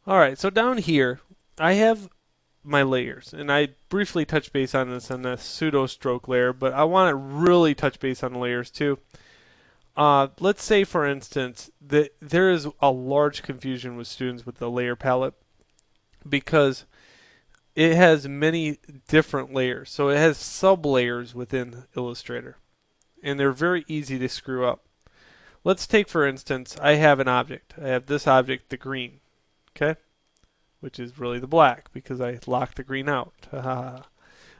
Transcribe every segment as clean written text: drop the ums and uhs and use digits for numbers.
Alright, so down here, I have my layers, and I briefly touched base on this in the pseudo stroke layer, but I want to really touch base on the layers too. Let's say, for instance, that there is a large confusion with students with the layer palette because it has many different layers. So it has sub layers within Illustrator, and they're very easy to screw up. Let's take, for instance, I have an object. I have this object, the green, okay, which is really the black because I locked the green out.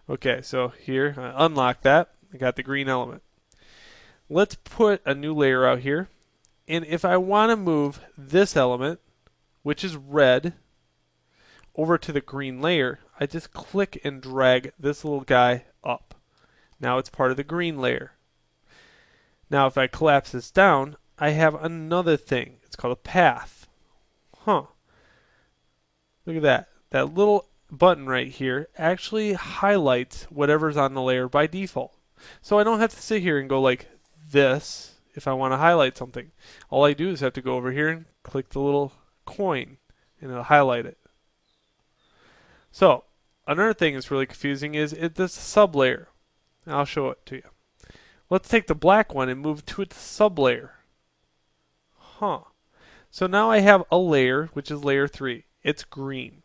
Okay, so here I unlock that. I got the green element. Let's put a new layer out here, and if I want to move this element, which is red, over to the green layer, I just click and drag this little guy up. Now it's part of the green layer. Now if I collapse this down, I have another thing. It's called a path. Huh. Look at that. That little button right here actually highlights whatever's on the layer by default. So I don't have to sit here and go like this if I want to highlight something. All I do is have to go over here and click the little coin and it'll highlight it. So another thing that's really confusing is this sublayer. I'll show it to you. Let's take the black one and move to its sublayer. Huh. So now I have a layer, which is layer 3. It's green.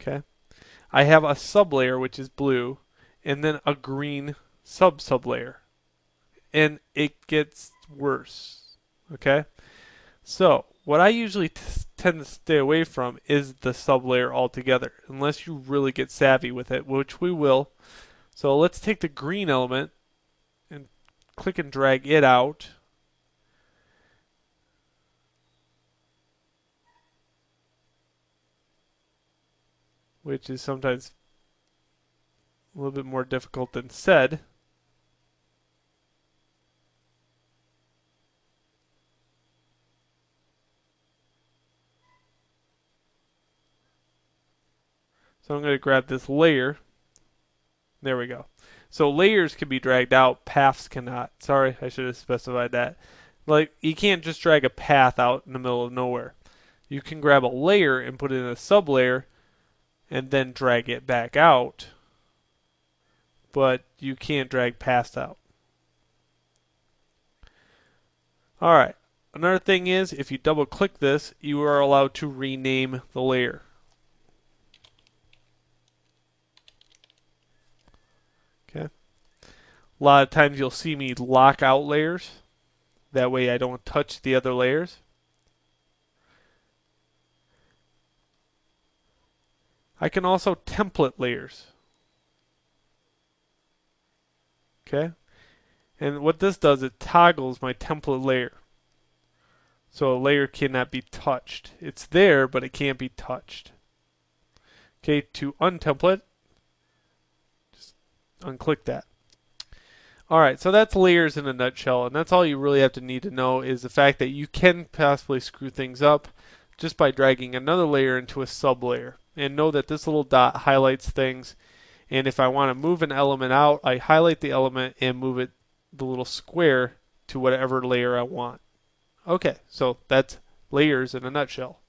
Okay. I have a sublayer, which is blue, and then a green sublayer. And it gets worse. Okay. So what I usually tend to stay away from is the sublayer altogether, unless you really get savvy with it, which we will. So let's take the green element and click and drag it out. Which is sometimes a little bit more difficult than said. So I'm going to grab this layer. There we go. So layers can be dragged out, paths cannot. Sorry, I should have specified that. Like, you can't just drag a path out in the middle of nowhere. You can grab a layer and put it in a sublayer and then drag it back out, but you can't drag paths out. Alright, another thing is if you double click this, you are allowed to rename the layer. Okay. A lot of times you'll see me lock out layers. That way I don't touch the other layers. I can also template layers. Okay. And what this does, it toggles my template layer. So a layer cannot be touched. It's there, but it can't be touched. Okay, to untemplate, just unclick that. Alright, so that's layers in a nutshell, and that's all you really have to need to know is the fact that you can possibly screw things up just by dragging another layer into a sublayer. And know that this little dot highlights things, and if I want to move an element out, I highlight the element and move it, the little square, to whatever layer I want. Okay, so that's layers in a nutshell.